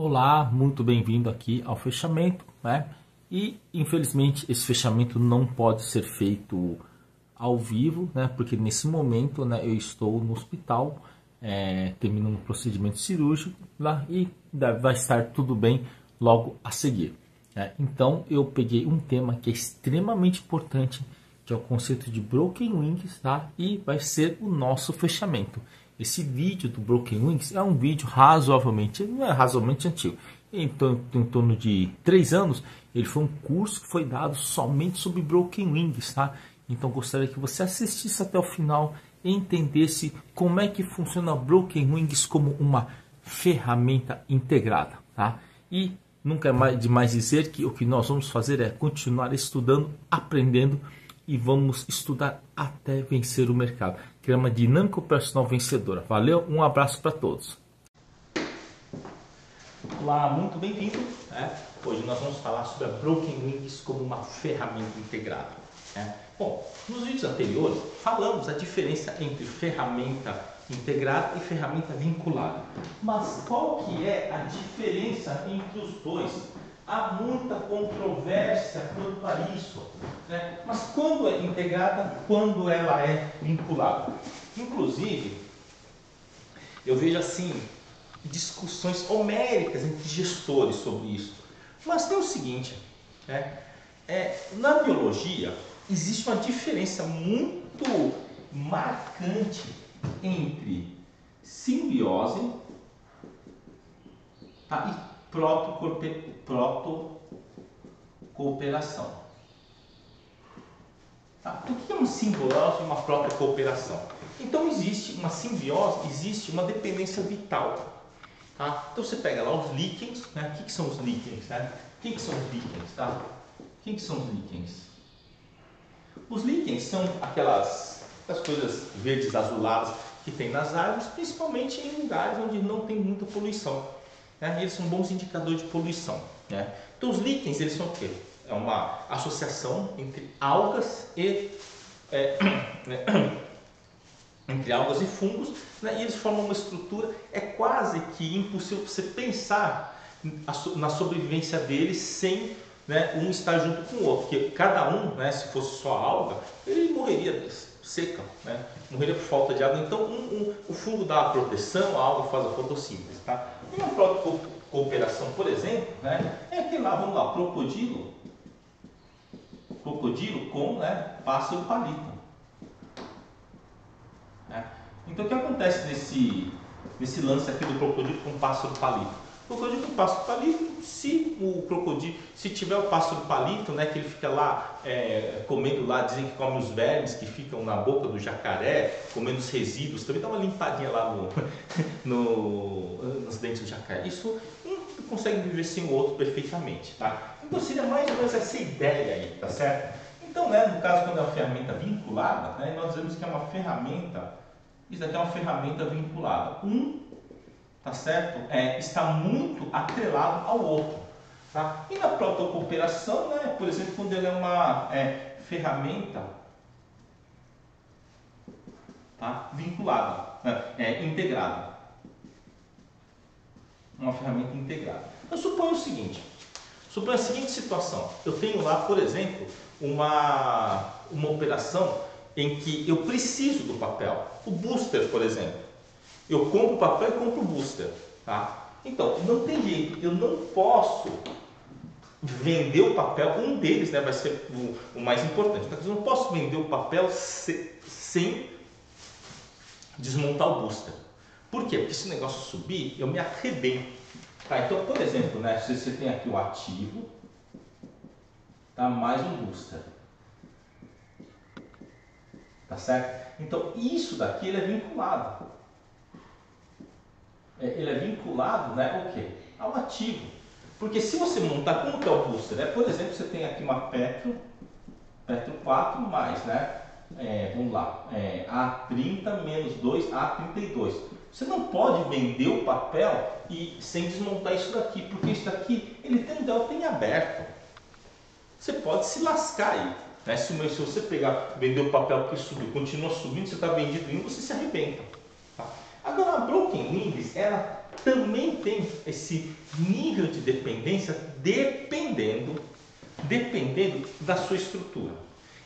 Olá, muito bem-vindo aqui ao fechamento, né? E infelizmente esse fechamento não pode ser feito ao vivo, né? Porque nesse momento, né, eu estou no hospital, terminando um procedimento cirúrgico lá e vai estar tudo bem logo a seguir. Então eu peguei um tema que é extremamente importante, que é o conceito de Broken Wings, tá? E vai ser o nosso fechamento. Esse vídeo do Broken Wings é um vídeo razoavelmente, não é razoavelmente antigo, então em torno de 3 anos. Ele foi um curso que foi dado somente sobre Broken Wings, tá? Então gostaria que você assistisse até o final e entendesse como é que funciona Broken Wings como uma ferramenta integrada, tá? E nunca é demais dizer que o que nós vamos fazer é continuar estudando, aprendendo e vamos estudar até vencer o mercado. Criar uma dinâmica personal vencedora. Valeu, um abraço para todos. Olá, muito bem-vindo. Hoje nós vamos falar sobre a Broken Wings como uma ferramenta integrada. Bom, nos vídeos anteriores falamos a diferença entre ferramenta integrada e ferramenta vinculada. Mas qual que é a diferença entre os dois? Há muita controvérsia quanto a isso, né? Mas quando é integrada, quando ela é vinculada? Inclusive, eu vejo assim discussões homéricas entre gestores sobre isso. Mas tem o seguinte, na biologia existe uma diferença muito marcante entre simbiose, e protocooperação. O que é uma simbiose e uma protocooperação? Então existe uma simbiose, existe uma dependência vital. Então você pega lá os líquens, O que são os líquens? Quem que são os líquens? Quem que são os líquens? Os líquens são aquelas coisas verdes azuladas que tem nas árvores, principalmente em lugares onde não tem muita poluição. Eles são bons indicadores de poluição. Então os líquens, eles são o quê? É uma associação entre algas e entre algas e fungos, e eles formam uma estrutura. É quase que impossível você pensar na sobrevivência deles sem um estar junto com o outro, porque cada um, se fosse só alga, ele morreria seca, morreria por falta de água. Então o fungo dá a proteção, a alga faz a fotossíntese. E uma protocooperação, por exemplo, é aquele lá, vamos lá, crocodilo com pássaro palito. Então o que acontece nesse lance aqui do crocodilo com pássaro palito? O crocodilo com pássaro palito, se tiver o pássaro palito, que ele fica lá comendo lá, dizem que come os vermes que ficam na boca do jacaré, comendo os resíduos, também dá uma limpadinha lá nos dentes do jacaré. Isso um consegue viver sem o outro perfeitamente, Então seria mais ou menos essa ideia aí, tá certo? Então, no caso, quando é uma ferramenta vinculada, nós dizemos que é uma ferramenta, isso aqui é uma ferramenta vinculada. Tá certo? Está muito atrelado ao outro. E na protocooperação, por exemplo, quando ele é uma ferramenta vinculada, integrada. Uma ferramenta integrada. Eu suponho o seguinte, suponho a seguinte situação. Eu tenho lá, por exemplo, uma operação em que eu preciso do papel. O booster, por exemplo. Eu compro o papel e compro o booster. Então, não tem jeito. Eu não posso vender o papel. Um deles vai ser o mais importante. Então, eu não posso vender o papel sem desmontar o booster. Por quê? Porque se o negócio subir, eu me arrebento. Então, por exemplo, se você tem aqui o ativo, mais um booster. Tá certo? Então, isso daqui ele é vinculado. Ele é vinculado ao quê? Ao ativo. Porque se você montar, como que é o booster? Por exemplo, você tem aqui uma Petro 4 mais, vamos lá, A30 menos 2, A32. Você não pode vender o papel sem desmontar isso daqui, porque isso daqui ele tem um delta em aberto. Você pode se lascar aí. Se você pegar, vender o papel que subiu, continua subindo, você está vendido em você se arrebenta. Agora a Broken Wings, ela também tem esse nível de dependência dependendo da sua estrutura.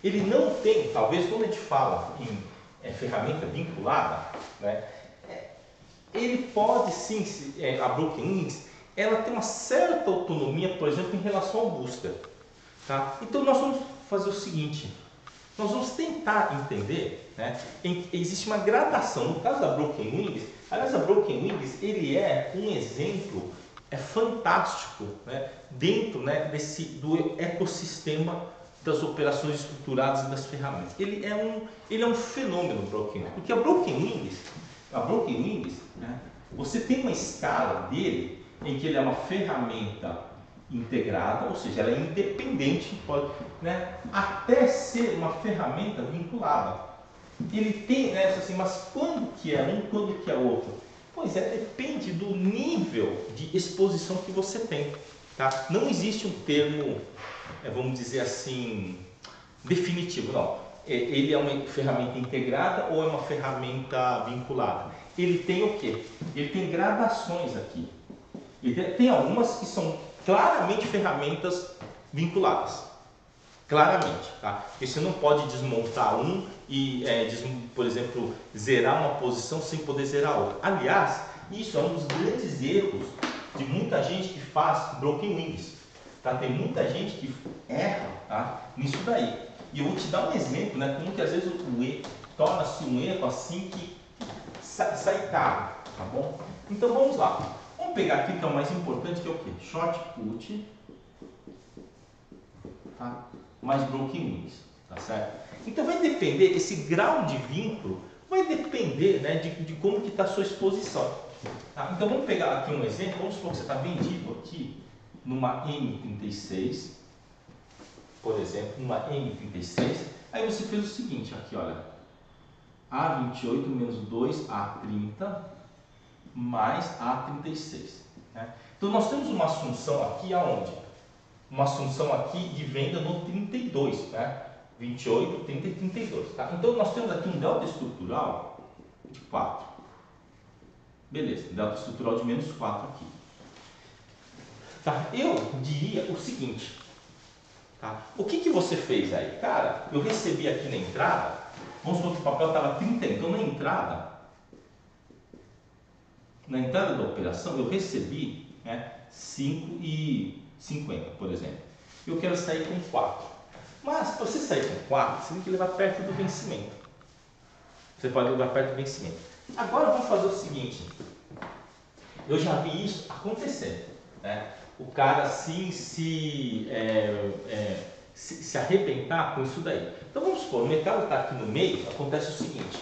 Ele não tem, talvez quando a gente fala em ferramenta vinculada, né, ele pode sim, a Broken Wings, ela tem uma certa autonomia, por exemplo, em relação ao booster. Tá? Então nós vamos fazer o seguinte, nós vamos tentar entender, né, existe uma gradação, no caso da Broken Wings, aliás a Broken Wings ele é um exemplo fantástico, né, dentro, né, do ecossistema das operações estruturadas e das ferramentas. Ele é um fenômeno Broken Wings, porque a Broken Wings, né, você tem uma escala dele em que ele é uma ferramenta integrada, ou seja, ela é independente, pode, né, até ser uma ferramenta vinculada. Ele tem, né, assim, mas quando que é um, quando que é outro? Pois é, depende do nível de exposição que você tem. Tá? Não existe um termo, vamos dizer assim, definitivo, não. Ele é uma ferramenta integrada ou é uma ferramenta vinculada? Ele tem o quê? Ele tem gradações aqui. Tem algumas que são claramente ferramentas vinculadas. Claramente, tá? Porque você não pode desmontar um e, por exemplo, zerar uma posição sem poder zerar outra. Aliás, isso é um dos grandes erros de muita gente que faz Broken Wings. Tá? Tem muita gente que erra, tá, nisso daí. E eu vou te dar um exemplo, né, como que às vezes o erro torna-se um erro assim que sai caro, tá bom? Então vamos lá. Vamos pegar aqui que é o mais importante, que é o quê? Short put, tá? Mais Broken Wings, tá certo? Então vai depender, esse grau de vínculo vai depender, né, de como que está a sua exposição. Tá? Então vamos pegar aqui um exemplo, vamos supor que você está vendido aqui numa M36, por exemplo, numa M36, aí você fez o seguinte, aqui olha, A28 menos 2A30 mais A36. Né? Então nós temos uma assunção aqui aonde? Uma assunção aqui de venda no 32, né? 28, 30 e 32. Tá? Então nós temos aqui um delta estrutural de 4. Beleza, delta estrutural de menos 4 aqui. Tá? Eu diria o seguinte, tá? O que você fez aí? Cara, eu recebi aqui na entrada, vamos supor que o papel estava 30, então na entrada da operação eu recebi, né, 5,50, por exemplo. Eu quero sair com 4. Mas para você sair com 4, você tem que levar perto do vencimento. Você pode levar perto do vencimento. Agora vamos fazer o seguinte. Eu já vi isso acontecer, né? O cara assim se arrebentar com isso daí. Então vamos supor, o mercado está aqui no meio, acontece o seguinte.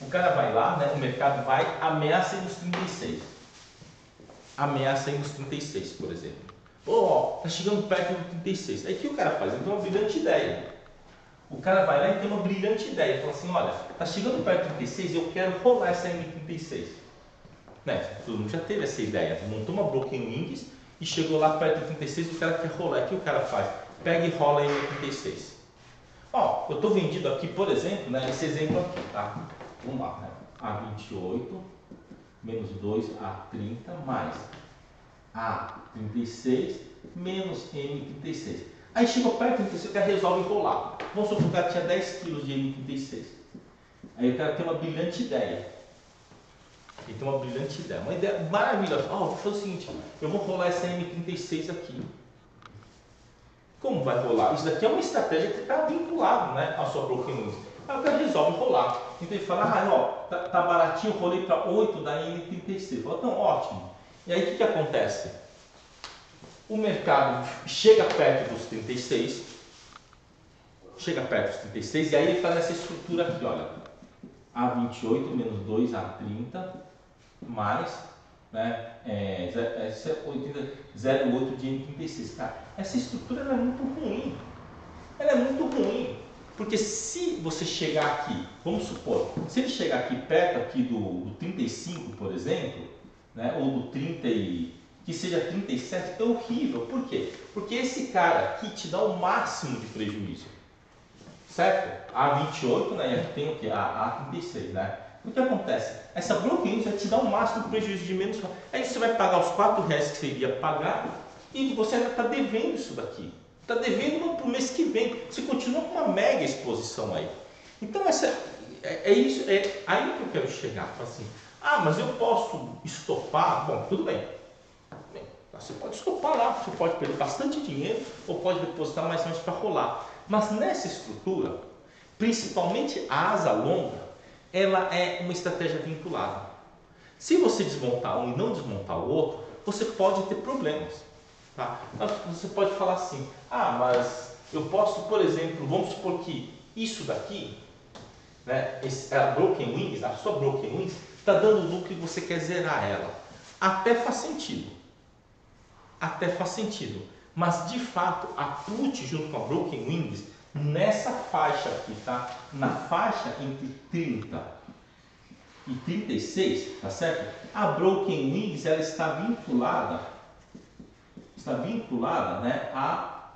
O cara vai lá, né? O mercado vai, ameaça ir nos 36. Ameaça ir nos 36, por exemplo. Tá chegando perto do 36. Aí o que o cara faz? Ele tem uma brilhante ideia. O cara vai lá e tem uma brilhante ideia. Fala assim, olha, tá chegando perto do 36 e eu quero rolar essa M36. Né? Todo mundo já teve essa ideia. Montou uma Broken Wings e chegou lá perto do 36 e o cara quer rolar. O que o cara faz? Pega e rola a M36. Eu estou vendido aqui, por exemplo, né, esse exemplo aqui, tá? Vamos lá, né? A28 menos 2A30 mais A36 menos M36. Aí chegou perto do 36 e o cara resolve rolar. Vamos supor que o cara tinha 10 kg de M36. Aí o cara tem uma brilhante ideia. Ele tem uma brilhante ideia, uma ideia maravilhosa. Vou fazer o seguinte, eu vou rolar essa M36 aqui. Como vai rolar? Isso daqui é uma estratégia que está vinculada, né, à sua Broken Wings. Aí o cara resolve rolar. Então ele fala, tá baratinho, eu rolei para 8 da M36. Fala, então ótimo. E aí o que acontece? O mercado chega perto dos 36. Chega perto dos 36 e aí ele faz essa estrutura aqui, olha. A28 menos 2A30 mais, né, 0,8 de M36. Cara, essa estrutura ela é muito ruim. Ela é muito ruim. Porque se você chegar aqui, vamos supor, se ele chegar aqui perto aqui do 35, por exemplo, né, ou do 30 que seja 37, é horrível. Por quê? Porque esse cara aqui te dá o máximo de prejuízo. Certo? A28, né, e aqui tem o que? A 36, né? O que acontece? Essa broken wings vai te dar um máximo de prejuízo de menos. Aí você vai pagar os R$ 4 que você iria pagar e você ainda está devendo isso daqui. Está devendo para o mês que vem. Você continua com uma mega exposição aí. Então isso, é aí que eu quero chegar. Assim, mas eu posso estopar? Bom, tudo bem. Você pode estopar lá, você pode perder bastante dinheiro ou pode depositar mais ou menos para rolar. Mas nessa estrutura, principalmente a asa longa, ela é uma estratégia vinculada. Se você desmontar um e não desmontar o outro, você pode ter problemas. Tá? Você pode falar assim, mas eu posso, por exemplo, vamos supor que isso daqui, né, a broken wings, a sua broken wings, está dando lucro e você quer zerar ela. Até faz sentido. Mas de fato, a put junto com a broken wings, nessa faixa aqui, tá? Na faixa entre 30 e 36, tá certo? A broken wings, ela está vinculada, né, a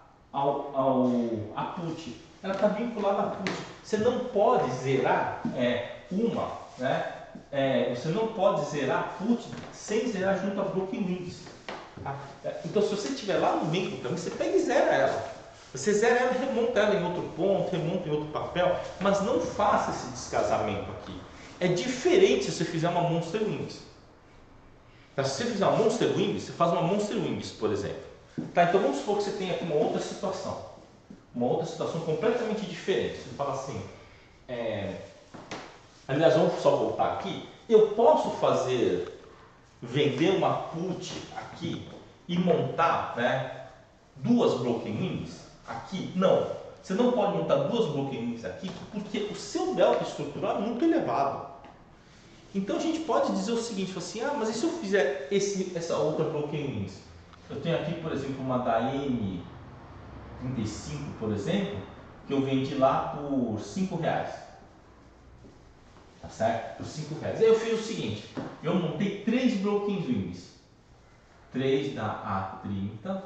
put. Ela está vinculada a put. Você não pode zerar né? Você não pode zerar a put sem zerar junto a broken wings. Então, se você estiver lá no meio do caminho, você pega e zera ela. Você zera ela e remonta ela em outro ponto, remonta em outro papel, mas não faça esse descasamento aqui. É diferente se você fizer uma Monster Wings. Tá? Se você fizer uma Monster Wings, você faz uma Monster Wings, por exemplo. Tá? Então, vamos supor que você tenha aqui uma outra situação completamente diferente. Você fala assim, aliás, vamos só voltar aqui. Eu posso vender uma put aqui e montar, né, duas broken wings aqui? Não, você não pode montar duas broken wings aqui porque o seu delta estrutural é muito elevado. Então a gente pode dizer o seguinte, assim, mas e se eu fizer essa outra broken wings? Eu tenho aqui, por exemplo, uma da M35, por exemplo, que eu vendi lá por R$5. Tá certo? Por R$5. Aí eu fiz o seguinte, eu montei 3 broken wings. 3 da A30,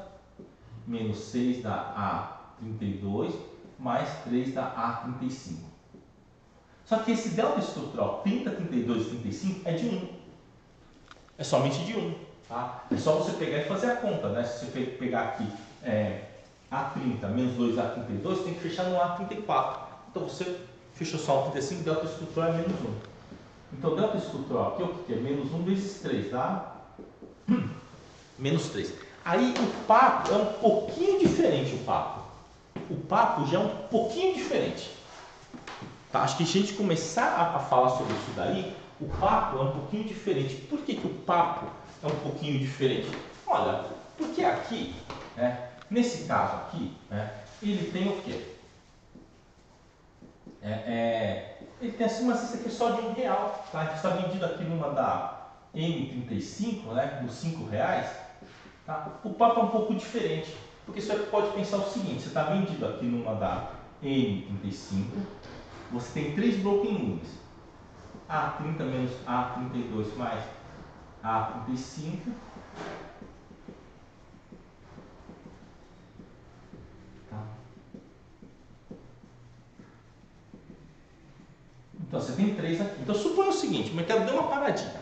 menos 6 da A32, mais 3 da A35. Só que esse delta estrutural 30, 32 e 35 é de 1. É somente de 1. Tá? É só você pegar e fazer a conta. Né? Se você pegar aqui A30 menos 2 A32, tem que fechar no A34. Então você fechou só o 35, delta estrutural é menos 1. Então, delta estrutural aqui, o que é? Menos 1 vezes 3, dá? Menos 3. Aí o papo é um pouquinho diferente, o papo já é um pouquinho diferente. Tá? Acho que se a gente começar a falar sobre isso daí, o papo é um pouquinho diferente. Por que o papo é um pouquinho diferente? Olha, porque aqui, né, nesse caso aqui, né, ele tem o quê? Ele tem assim uma cesta que é só de R$1, tá? Que está vendido aqui numa da M35, né, dos R$5. Tá? O papo é um pouco diferente, porque você pode pensar o seguinte: você está vendido aqui numa da M35, você tem 3 broken wings, A30 menos A32 mais A35. Então você tem 3 aqui. Então suponha o seguinte, o mercado deu uma paradinha.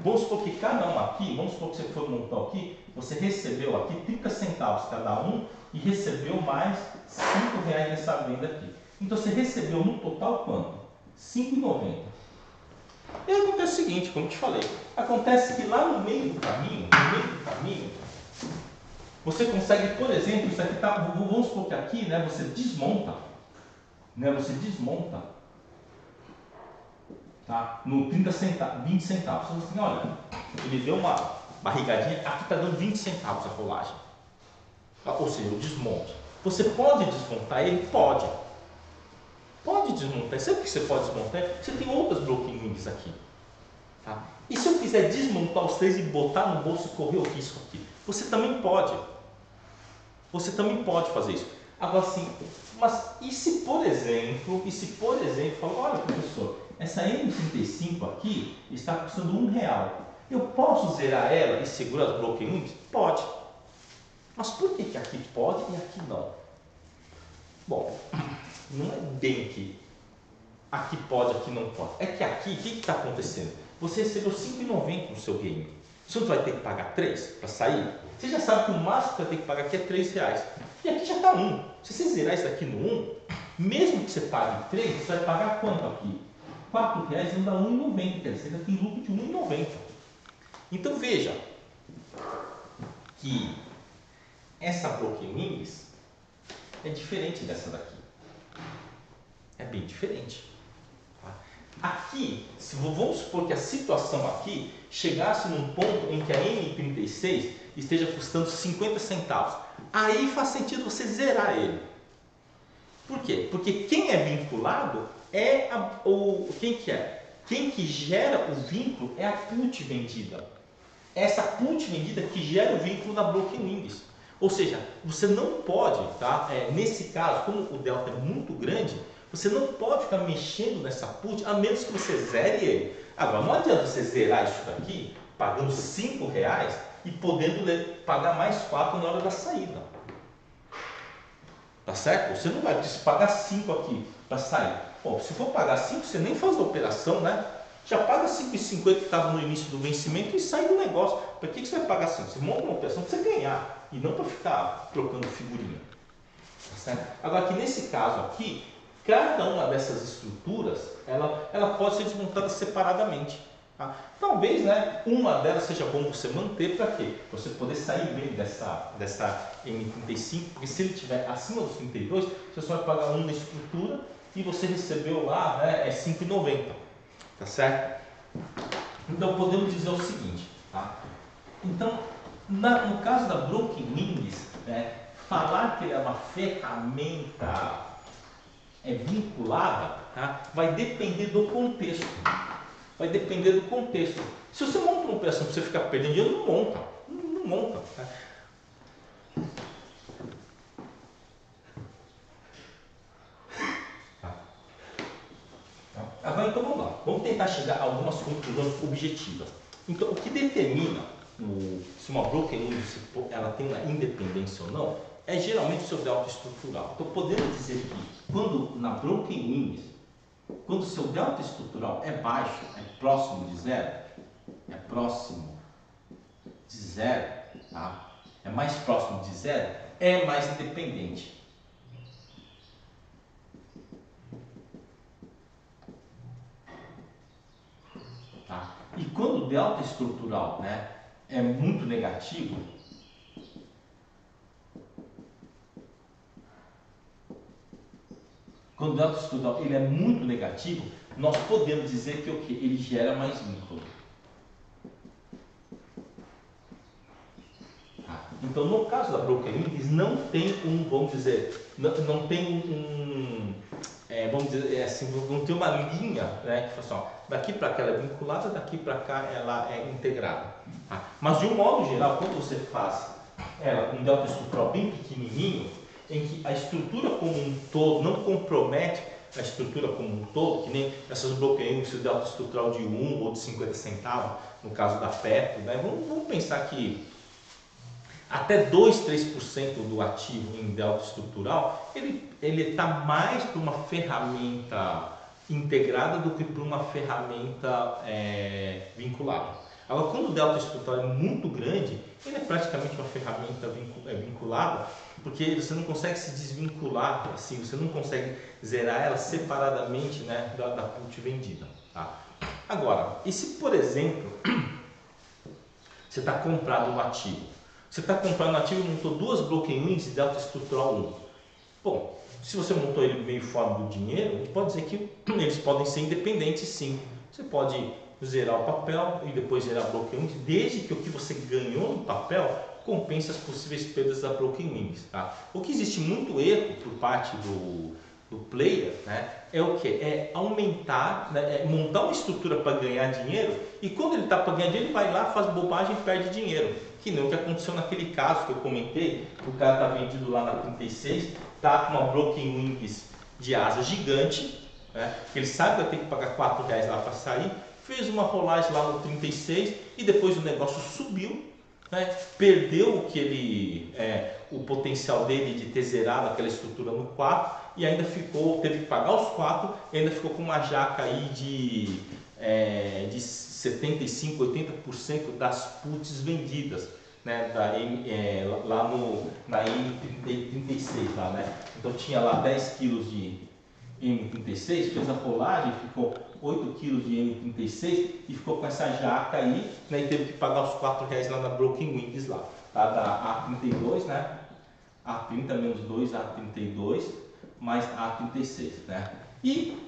Vamos supor que cada um aqui, vamos supor que você for montar aqui, você recebeu aqui 30 centavos cada um e recebeu mais R$5 nessa venda aqui. Então você recebeu no total quanto? R$5,90. E aí acontece o seguinte, como eu te falei, acontece que lá no meio do caminho, você consegue, por exemplo, isso aqui tá, vamos supor que aqui, né, você desmonta, tá? No 30 centavos, 20 centavos. Você diz assim, olha, ele deu uma barrigadinha, aqui está dando 20 centavos a rolagem. Ou seja, o desmonte. Você pode desmontar ele? Pode. Pode desmontar. Sabe por que você pode desmontar? Você tem outras broken wings aqui. Tá? E se eu quiser desmontar os 3 e botar no bolso e correr o risco aqui? Você também pode. Você também pode fazer isso. Agora sim, mas e se por exemplo, falar, olha professor, essa M35 aqui está custando R$1. Eu posso zerar ela e segurar as broken wings? Pode. Mas por que aqui pode e aqui não? Bom, não é bem que aqui pode, aqui não pode? É que aqui, o que está acontecendo? Você recebeu R$ 5,90 no seu game. Você não vai ter que pagar 3 para sair? Você já sabe que o máximo que vai ter que pagar aqui é R$3. E aqui já está 1. Se você zerar isso daqui no 1, mesmo que você pague 3, você vai pagar quanto aqui? R$4 não dá R$ 1,90. Quer dizer, você ainda tem lucro de R$ 1,90. Então veja que essa Broken Wings é diferente dessa daqui. É bem diferente. Aqui, vamos supor que a situação aqui chegasse num ponto em que a M36 esteja custando 50 centavos. Aí faz sentido você zerar ele. Por quê? Porque quem é vinculado é quem que é? Quem que gera o vínculo é a put vendida. Essa put vendida que gera o vínculo da Broken Wings. Ou seja, você não pode, tá? Nesse caso, como o delta é muito grande, você não pode ficar mexendo nessa put a menos que você zere ele. Agora, não adianta você zerar isso daqui pagando R$ 5 e podendo pagar mais 4 na hora da saída. Tá certo? Você não vai pagar 5 aqui para sair. Bom, se for pagar 5, você nem faz a operação, né? Já paga 5,50 que estava no início do vencimento e sai do negócio. Para que você vai pagar 5? Você monta uma operação para você ganhar e não para ficar trocando figurinha. Tá certo? Agora, que nesse caso aqui, cada uma dessas estruturas, ela pode ser desmontada separadamente. Tá? Talvez, né, uma delas seja bom você manter para quê? Para você poder sair bem dessa M35, porque se ele estiver acima dos 32, você só vai pagar 1 na estrutura e você recebeu lá, né, 5,90. Tá certo? Então podemos dizer o seguinte, tá? Então, no caso da Broken Wings, né, falar que ele é uma ferramenta vinculada, tá? Vai depender do contexto. Vai depender do contexto. Se você monta uma operação para você ficar perdendo dinheiro, não monta. Não monta. Tá? Agora então vamos lá. Vamos tentar chegar a algumas conclusões objetivas. Então o que determina se uma Broken Wings ela tem uma independência ou não é geralmente o seu delta estrutural. Então podemos dizer que quando na Broken Wings, quando o seu delta estrutural é baixo, é próximo de zero, tá? É mais próximo de zero, é mais independente. Tá? E quando o delta estrutural, né, é muito negativo, quando o delta estrutural ele é muito negativo, nós podemos dizer que o que ele gera mais vínculo. Tá? Então, no caso da Broken Wings, não tem vamos dizer, não tem vamos dizer assim, não tem uma linha, né, que fala assim, ó, daqui para cá ela é vinculada, daqui para cá ela é integrada. Tá? Mas de um modo geral, quando você faz ela com um delta estrutural bem pequenininho, em que a estrutura como um todo não compromete a estrutura como um todo, que nem essas bloqueios, se o delta estrutural de 1 ou de 50 centavos, no caso da Petro, né? Vamos pensar que até 2, 3% do ativo em delta estrutural, ele está mais para uma ferramenta integrada do que para uma ferramenta vinculada. Agora, quando o delta estrutural é muito grande, ele é praticamente uma ferramenta vinculada, porque você não consegue se desvincular, assim, você não consegue zerar ela separadamente, né, da put vendida. Tá? Agora, e se, por exemplo, você está comprado no ativo? Você está comprando no ativo e montou duas Broken Wings de delta estrutural 1. Bom, se você montou ele meio fora do dinheiro, pode dizer que eles podem ser independentes, sim. Você pode zerar o papel e depois zerar a Broken Wings, desde que o que você ganhou no papel compense as possíveis perdas da Broken Wings. Tá? O que existe muito erro por parte do player, né, é o que? É aumentar, né, é montar uma estrutura para ganhar dinheiro e quando ele está para ganhar dinheiro, ele vai lá, faz bobagem e perde dinheiro. Que nem o que aconteceu naquele caso que eu comentei, o cara está vendido lá na 36, está com uma Broken Wings de asa gigante, né, ele sabe que vai ter que pagar R$4 lá para sair, fez uma rolagem lá no 36 e depois o negócio subiu, né? Perdeu o que ele, o potencial dele de ter zerado aquela estrutura no 4 e ainda ficou, teve que pagar os 4 e ainda ficou com uma jaca aí de 75, 80% das puts vendidas, né, lá na M36 lá, né? Então tinha lá 10 quilos de M36, fez a rolagem, ficou 8 quilos de M36 e ficou com essa jaca aí, né, e teve que pagar os R$ 4 lá na Broken Wings lá, tá? Da A32, né? A30 menos 2, A32 mais A36, né? E,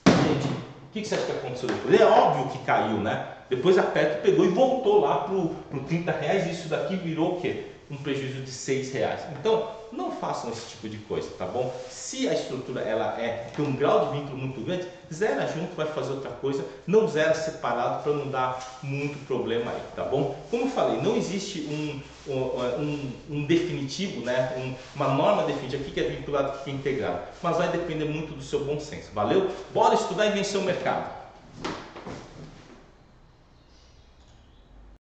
gente, o que você acha que aconteceu depois? É óbvio que caiu, né? Depois a Petro pegou e voltou lá pro R$ 30 e isso daqui virou o quê? Um prejuízo de R$ 6. Então, não façam esse tipo de coisa, tá bom? Se a estrutura ela tem um grau de vínculo muito grande, zera junto, vai fazer outra coisa, não zera separado para não dar muito problema aí, tá bom? Como eu falei, não existe um definitivo, né? Uma norma definitiva aqui que é vinculado, que é integrado, mas vai depender muito do seu bom senso, valeu? Bora estudar e vencer o mercado!